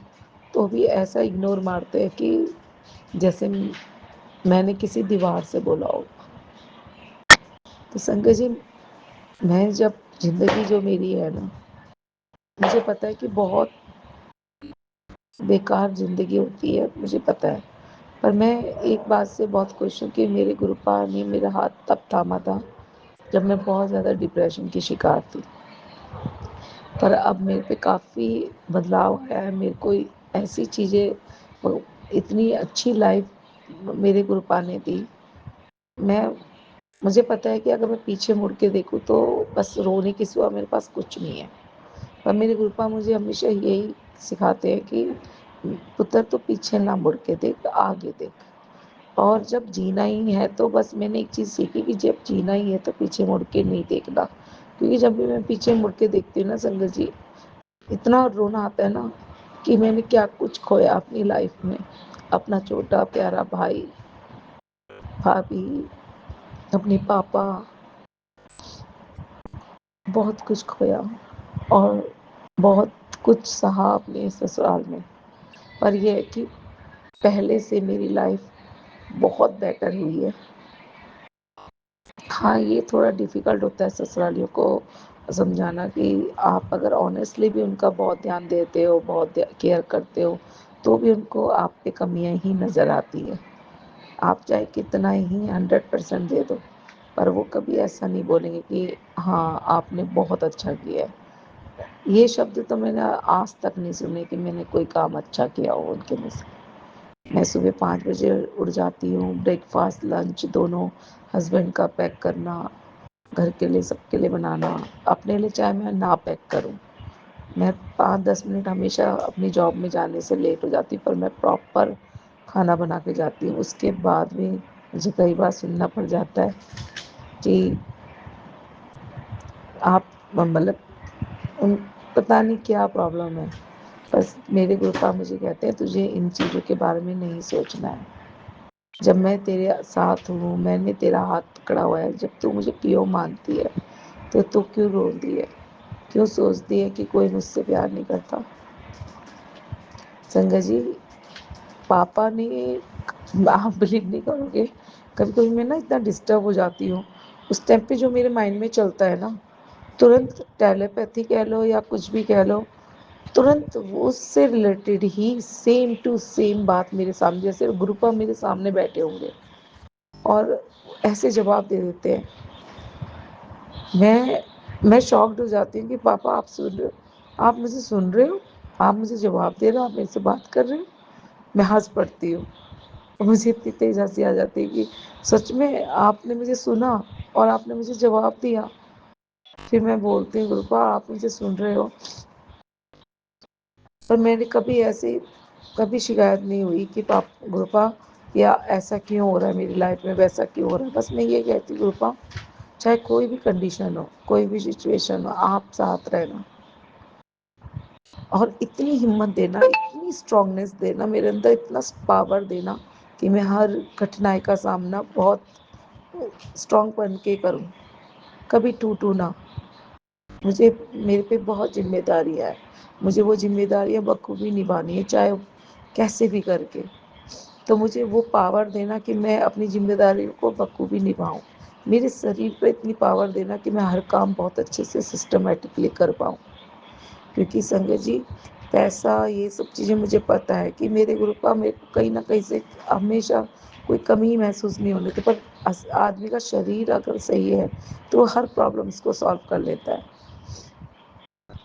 तो भी ऐसा इग्नोर मारते हैं कि जैसे मैंने किसी दीवार से बोला हो। तो संगत जी, मैं जब ज़िंदगी जो मेरी है ना, मुझे पता है कि बहुत बेकार ज़िंदगी होती है, मुझे पता है। पर मैं एक बात से बहुत खुश हूँ कि मेरे गुरुपा ने मेरा हाथ तब थामा था जब मैं बहुत ज़्यादा डिप्रेशन की शिकार थी। पर अब मेरे पे काफ़ी बदलाव आया है। मेरे को ऐसी चीज़ें, इतनी अच्छी लाइफ मेरे गुरुपा ने दी। मैं मुझे पता है कि अगर मैं पीछे मुड़ के देखूँ तो बस रोने के सिवा मेरे पास कुछ नहीं है। पर मेरे गुरुपा मुझे हमेशा यही सिखाते हैं कि पुत्र तो पीछे ना मुड़ के देख, आगे देख। और जब जीना ही है तो बस मैंने एक चीज़ सीखी कि जब जीना ही है तो पीछे मुड़ के नहीं देखना। क्योंकि जब भी मैं पीछे मुड़ के देखती हूँ ना संगत जी, इतना रोना आता है ना कि मैंने क्या कुछ खोया अपनी लाइफ में। अपना छोटा प्यारा भाई, भाभी, अपने पापा, बहुत कुछ खोया और बहुत कुछ सहा अपने ससुराल में। पर यह है कि पहले से मेरी लाइफ बहुत बेटर हुई है। हाँ, ये थोड़ा डिफ़िकल्ट होता है ससुरालियों को समझाना कि आप अगर ऑनेस्टली भी उनका बहुत ध्यान देते हो, बहुत केयर करते हो, तो भी उनको आप पे कमियाँ ही नज़र आती है। आप चाहे कितना ही 100% दे दो, पर वो कभी ऐसा नहीं बोलेंगे कि हाँ, आपने बहुत अच्छा किया है। ये शब्द तो मैंने आज तक नहीं सुने कि मैंने कोई काम अच्छा किया हो उनके मुँह से। मैं सुबह 5 बजे उठ जाती हूँ, ब्रेकफ़ास्ट, लंच दोनों हस्बैंड का पैक करना, घर के लिए सबके लिए बनाना, अपने लिए चाहे मैं ना पैक करूँ। मैं 5-10 मिनट हमेशा अपनी जॉब में जाने से लेट हो जाती हूँ, पर मैं प्रॉपर खाना बना के जाती हूँ। उसके बाद भी मुझे कई बार सुनना पड़ जाता है कि आप मतलब उन पता नहीं क्या प्रॉब्लम है। बस मेरे गुरुपा मुझे कहते हैं तुझे इन चीज़ों के बारे में नहीं सोचना है। जब मैं तेरे साथ हूँ, मैंने तेरा हाथ पकड़ा हुआ है, जब तू मुझे पियो मानती है, तो तू क्यों रोती है? क्यों सोचती है कि कोई मुझसे प्यार नहीं करता? संगत जी, पापा ने, आप बिलीव नहीं करोगे, कभी-कभी मैं ना इतना डिस्टर्ब हो जाती हूँ, उस टाइम पे जो मेरे माइंड में चलता है ना, तुरंत टेलीपैथी कह लो या कुछ भी कह लो, तुरंत वो उससे रिलेटेड ही सेम टू सेम बात मेरे सामने, जैसे गुरुपा मेरे सामने बैठे होंगे और ऐसे जवाब दे देते हैं। मैं शॉक्ड हो जाती हूँ कि पापा आप सुन रहे हो? आप मुझे सुन रहे हो? आप मुझे जवाब दे रहे हो? आप मेरे से बात कर रहे हो? मैं हँस पड़ती हूँ। मुझे इतनी तेज़ हँसी आ जाती है कि सच में आपने मुझे सुना और आपने मुझे जवाब दिया। फिर मैं बोलती हूँ गुरुपा आप मुझे सुन रहे हो? पर मैंने कभी शिकायत नहीं हुई कि गुरुपा या ऐसा क्यों हो रहा है मेरी लाइफ में, वैसा क्यों हो रहा है। बस मैं ये कहती हूँ गुरुपा चाहे कोई भी कंडीशन हो, कोई भी सिचुएशन हो, आप साथ रहना और इतनी हिम्मत देना, इतनी स्ट्रॉन्गनेस देना, मेरे अंदर इतना पावर देना कि मैं हर कठिनाई का सामना बहुत स्ट्रॉन्ग बन के करूँ, कभी टूटूँ ना। मुझे मेरे पे बहुत ज़िम्मेदारियाँ हैं, मुझे वो ज़िम्मेदारियाँ बखूबी निभानी है, चाहे कैसे भी करके। तो मुझे वो पावर देना कि मैं अपनी ज़िम्मेदारियों को बखूबी निभाऊँ। मेरे शरीर पे इतनी पावर देना कि मैं हर काम बहुत अच्छे से सिस्टमैटिकली कर पाऊँ। क्योंकि संगत जी, पैसा ये सब चीज़ें मुझे पता है कि मेरे गुरु का मेरे को कहीं न कहीं से हमेशा कोई कमी महसूस नहीं होने दी, पर आदमी का शरीर अगर सही है, तो वो हर प्रॉब्लम्स को सॉल्व कर लेता है।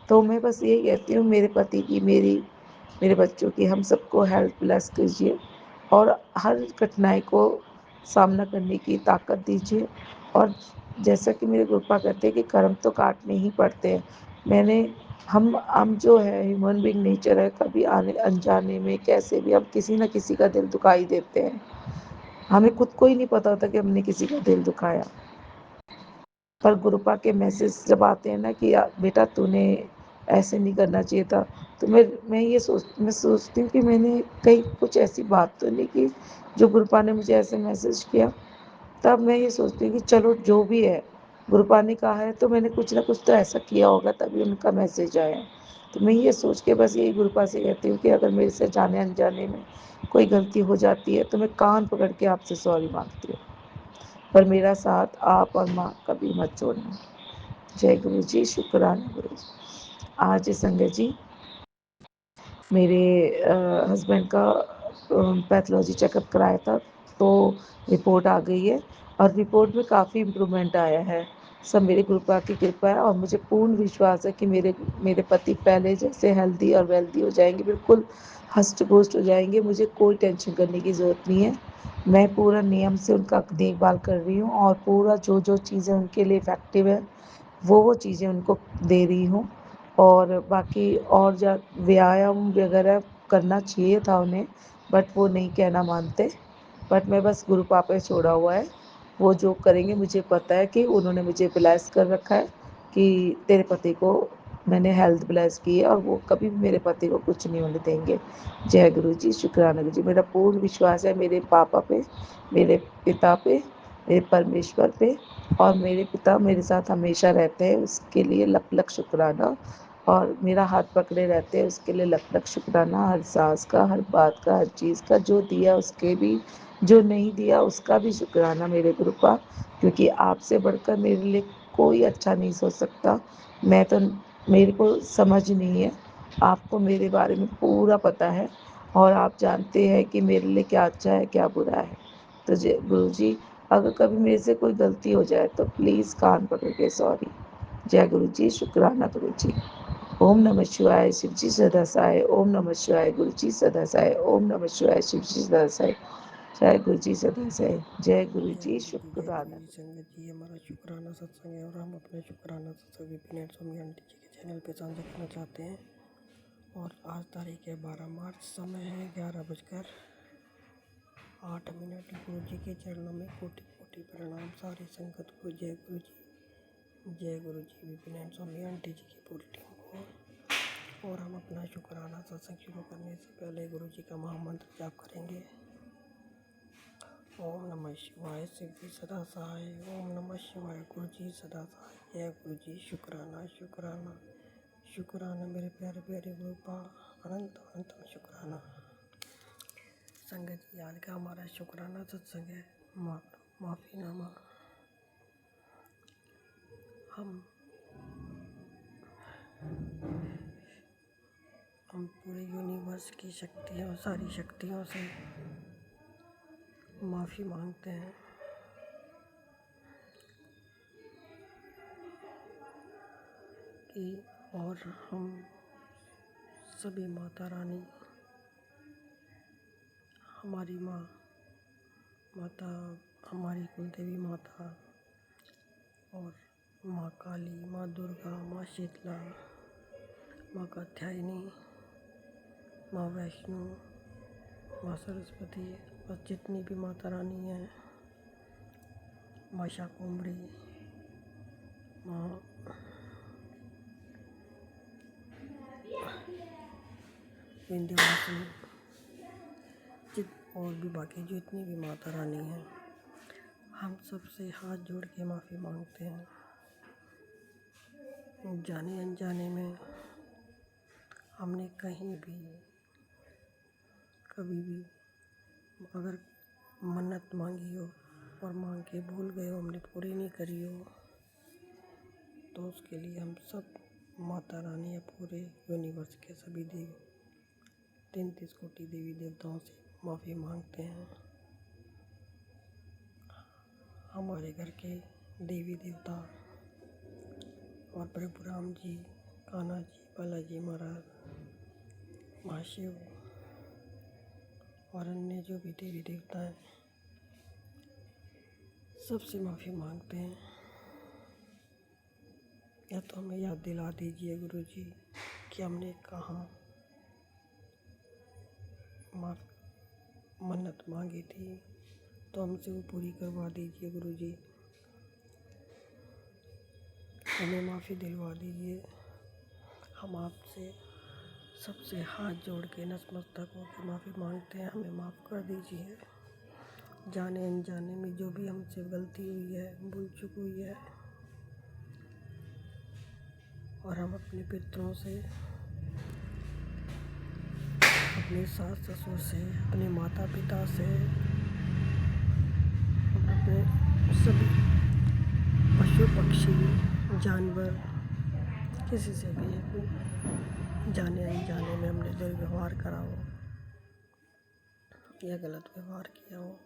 तो मैं बस यही कहती हूँ मेरे पति की, मेरे बच्चों की, हम सबको हेल्थ ब्लेस कीजिए और हर कठिनाई को सामना करने की ताकत दीजिए। और जैसा कि मेरे गुरुपा कहते हैं कि कर्म तो काटने ही पड़ते हैं। मैंने हम जो है ह्यूमन बीइंग नेचर है, कभी आने अनजाने में कैसे भी हम किसी न किसी का दिल दुखा ही देते हैं। हमें खुद को ही नहीं पता होता कि हमने किसी का दिल दुखाया। पर गुरुपा के मैसेज जब आते हैं ना कि बेटा तूने ऐसे नहीं करना चाहिए था, तो मैं सोचती हूँ कि मैंने कहीं कुछ ऐसी बात तो नहीं की जो गुरुपा ने मुझे ऐसे मैसेज किया। तब मैं ये सोचती हूँ कि चलो जो भी है, गुरुपा ने कहा है तो मैंने कुछ ना कुछ तो ऐसा किया होगा तभी उनका मैसेज आया। तो मैं ये सोच के बस यही गुरुपा से कहती हूँ कि अगर मेरे से जाने अनजाने में कोई गलती हो जाती है तो मैं कान पकड़ के आपसे सॉरी माँगती हूँ। पर मेरा साथ आप और माँ कभी मत छोड़ना। जय गुरु जी, शुक्राना गुरु जी। आज संगत जी मेरे हस्बैंड का पैथोलॉजी चेकअप कराया था, तो रिपोर्ट आ गई है और रिपोर्ट में काफ़ी इम्प्रूवमेंट आया है। सब मेरे गुरुपा की कृपा है और मुझे पूर्ण विश्वास है कि मेरे पति पहले जैसे हेल्दी और वेल्दी हो जाएँगे, बिल्कुल हष्ट-पुष्ट हो जाएँगे। मुझे कोई टेंशन करने की ज़रूरत नहीं है। मैं पूरा नियम से उनका देखभाल कर रही हूँ और पूरा जो-जो चीज़ें उनके लिए इफ़ेक्टिव है, वो चीज़ें उनको दे रही हूँ। और बाकी और व्यायाम वगैरह करना चाहिए था उन्हें, बट वो नहीं कहना मानते। बट मैं बस गुरु पापा पे छोड़ा हुआ है। वो जो करेंगे मुझे पता है कि उन्होंने मुझे ब्लेस कर रखा है कि तेरे पति को मैंने हेल्थ ब्लेस की है और वो कभी भी मेरे पति को कुछ नहीं होने देंगे। जय गुरु जी, शुक्राना गुरु जी। मेरा पूर्ण विश्वास है मेरे पापा पे, मेरे पिता पे, मेरे परमेश्वर पे और मेरे पिता मेरे साथ हमेशा रहते हैं, उसके लिए लख-लख शुक्राना। और मेरा हाथ पकड़े रहते हैं, उसके लिए लख-लख शुक्राना। हर साँस का, हर बात का, हर चीज़ का, जो दिया उसके भी, जो नहीं दिया उसका भी शुक्राना मेरे गुरुपा, क्योंकि आपसे बढ़कर मेरे लिए कोई अच्छा नहीं सोच सकता। मैं तो मेरे को समझ नहीं है, आपको मेरे बारे में पूरा पता है और आप जानते हैं कि मेरे लिए क्या अच्छा है, क्या बुरा है। तो गुरुजी, अगर कभी मेरे से कोई गलती हो जाए तो प्लीज़ कान पकड़ के सॉरी। जय गुरु जी, शुक्राना गुरु जी। ओम नमः शिवाय, शिव जी सदा सहाय। ओम नमः शिवाय, गुरु जी सदा सहाय। ओम नमः शिवाय, शिव जी सदा सहाय। जय गुरु जी सदा सहाय। जय गुरु जी, जय गुरु शुक्राना। जी। संगत जी, हमारा शुक्राना सत्संग है और हम अपने शुक्राना सत्संग विपिन स्वामी आंटी जी के चैनल पे साझा करना चाहते हैं। और आज तारीख है 12 मार्च, समय है 11:08। गुरु जी के चरणों में कोटि कोटि प्रणाम। सारी संगत को जय गुरु जी। जय गुरु जी। विपिन स्वामी आंटी जी की पूरी टीम को। और हम अपना शुक्राना सत्संग शुरू करने से पहले गुरु जी का महामंत्र जाप करेंगे। ओम नमः शिवाय, शिव जी सदा सहाय। ओम नमः शिवाय, गुरु जी सदा सहाय। जय गुरु जी। शुक्राना शुक्राना शुक्राना मेरे प्यारे प्यारे गुरु पा, अनंत अनंत शुक्राना। संगत जी, आज का हमारा शुक्राना सत्संग है माफ़ीनामा। हम पूरे यूनिवर्स की शक्तियों, सारी शक्तियों से माफ़ी मांगते हैं कि और हम सभी माता रानी, हमारी माता, हमारी कुलदेवी माता और माँ काली, माँ दुर्गा, माँ शीतला, माँ कात्यायनी, माँ वैष्णो, माँ सरस्वती, बस जितनी भी माता रानी हैं, माँ शाकुंभरी, माँ विंध्यवासिनी, और भी बाकी जितनी भी माता रानी हैं, हम सबसे हाथ जोड़ के माफ़ी मांगते हैं। जाने अनजाने में हमने कहीं भी, कभी भी अगर मन्नत मांगी हो और मांग के भूल गए हो, हमने पूरी नहीं करी हो, तो उसके लिए हम सब माता रानी या पूरे यूनिवर्स के सभी देवी 33 कोटि देवी देवताओं से माफ़ी मांगते हैं। हमारे घर के देवी देवता और प्रभु राम जी, कान्हा जी, बालाजी महाराज, महाशिव और अन्य जो भी देवी देवता हैं, सबसे माफ़ी मांगते हैं। या तो हमें याद दिला दीजिए गुरु जी कि हमने कहाँ मन्नत मांगी थी, तो हमसे वो पूरी करवा दीजिए गुरु जी। हमें माफ़ी दिलवा दीजिए। हम आपसे सबसे हाथ जोड़ के नतमस्तक होकर माफ़ी मांगते हैं, हमें माफ़ कर दीजिए। जाने अनजाने में जो भी हमसे गलती हुई है, भूल चूक हुई है, और हम अपने पितरों से, अपने सास ससुर से, अपने माता पिता से, अपने सभी पशु पक्षी जानवर, किसी से भी जाने अनजाने में हमने दुर्व्यवहार करा हो या गलत व्यवहार किया हो,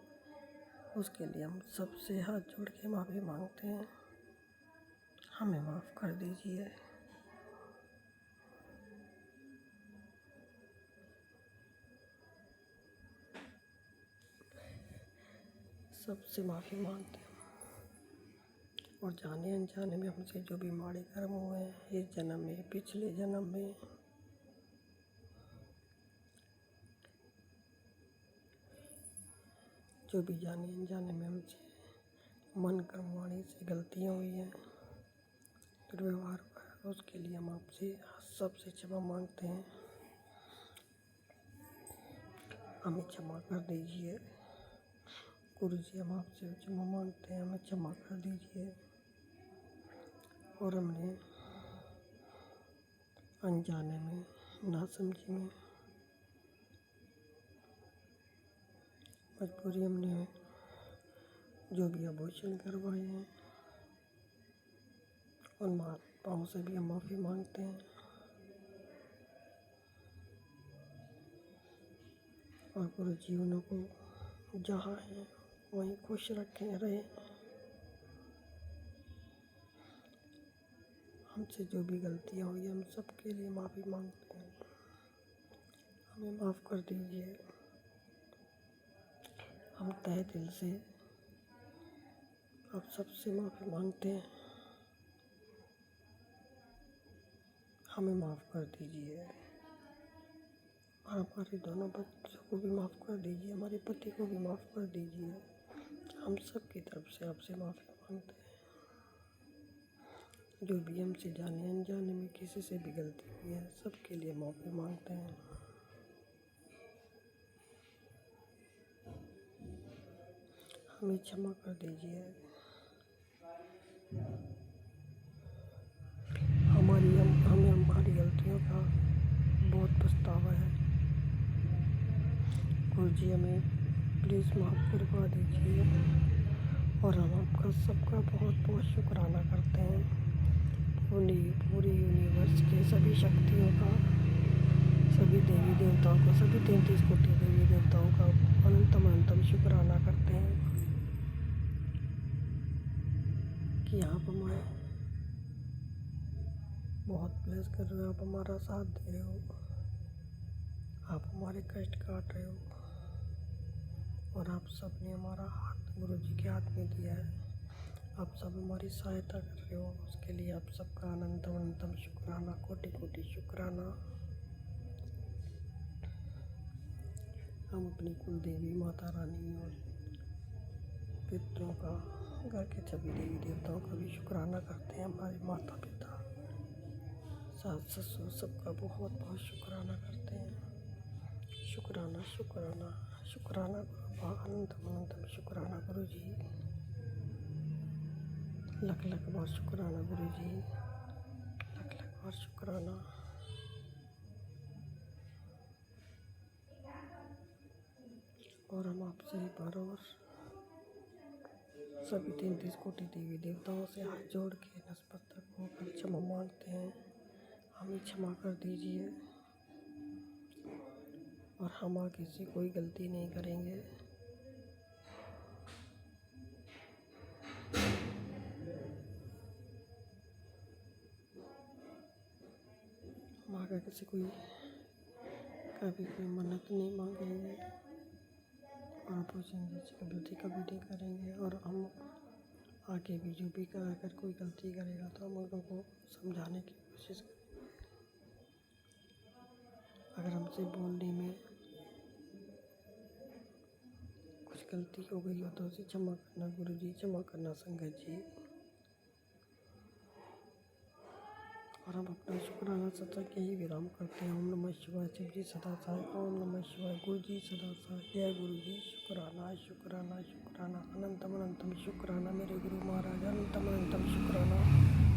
उसके लिए हम सबसे हाथ जोड़ के माफ़ी मांगते हैं। हमें माफ़ कर दीजिए। सबसे माफ़ी मांगते हैं। और जाने अनजाने में हमसे जो भी माड़े कर्म हुए हैं, इस जन्म में, पिछले जन्म में, जो भी जाने अनजाने में हमसे मन कर्म वाणी से गलतियाँ हुई हैं, दुर्व्यवहार हुआ है, उसके लिए हम आपसे सबसे क्षमा मांगते हैं। हमें क्षमा कर दीजिए गुरु जी। हम आपसे क्षमा मांगते हैं, हमें क्षमा कर दीजिए। और हमने अनजाने में, नासमझी में, मजबूरी हमने जो भी आभूषण करवाए हैं, उन माँ बापों से भी हम माफ़ी मांगते हैं। और गुरु जी उनको जहाँ हैं वहीं खुश रखें, रहे। हमसे जो भी गलतियाँ हुई हम सबके लिए माफ़ी मांगते हैं। हमें माफ़ कर दीजिए। हम तहे दिल से आप सबसे माफ़ी मांगते हैं। हमें माफ़ कर दीजिए। और हमारे दोनों बच्चों को भी माफ़ कर दीजिए, हमारे पति को भी माफ़ कर दीजिए। हम सब की तरफ से आपसे माफ़ी मांगते हैं। जो भी हमसे जाने अनजाने में किसी से भी गलती हुई है, सबके लिए माफ़ी मांगते हैं। हमें क्षमा कर दीजिए। हमें हमारी गलतियों का बहुत पछतावा है। गुरु जी हमें प्लीज़ माफ़ करवा दीजिए। और हम आपका सबका बहुत बहुत शुक्राना करते हैं। पूरी यूनिवर्स के सभी शक्तियों का, सभी देवी देवताओं का, सभी 33 कोटि देवी देवताओं का अनंतम शुक्राना करते हैं कि आप हमारे बहुत ब्लेस कर रहे हो, आप हमारा साथ दे रहे हो, आप हमारे कष्ट काट रहे हो। और आप सब ने हमारा हाथ गुरु जी के हाथ में दिया है। आप सब हमारी सहायता कर रहे हो, उसके लिए आप सबका अनंतम शुक्राना, कोटि कोटि शुक्राना। हम अपनी कुल देवी माता रानी और पितरों का, घर के सभी देवी देवताओं का भी शुक्राना करते हैं। हमारे माता पिता, सास ससुर, सबका बहुत बहुत शुक्राना करते हैं। शुक्राना शुक्राना शुक्राना अनंतम शुक्राना गुरु जी। लख लख बार शुक्राना गुरु जी, लख लख बार शुक्राना। और और हम आपसे एक बार और सभी 33 कोटि देवी देवताओं से हाथ जोड़ के नतमस्तक होकर क्षमा मांगते हैं। हमें क्षमा कर दीजिए और हम आगे से कोई गलती नहीं करेंगे। हम आगे किसी कोई कभी कोई मन्नत नहीं मांगेंगे और पूछेंगे गलती कभी नहीं करेंगे। और हम आगे भी जो भी अगर कोई गलती करेगा तो हम उन लोगों को समझाने की कोशिश करेंगे। अगर हमसे बोलने में कुछ गलती हो गई हो तो उसे क्षमा करना गुरु जी, क्षमा करना संगत जी। और हम अपना शुक्राना सत्संग यही विराम करते हैं। ओम नमः शिवाय, शिव जी सदा साय। ओम नमः शिवाय, गुरु जी सदा साय। जय गुरु जी। शुक्राना शुक्राना शुक्राना, अनंतम अनंतम शुक्राना मेरे गुरु महाराज, अनंतम अनंतम शुक्राना।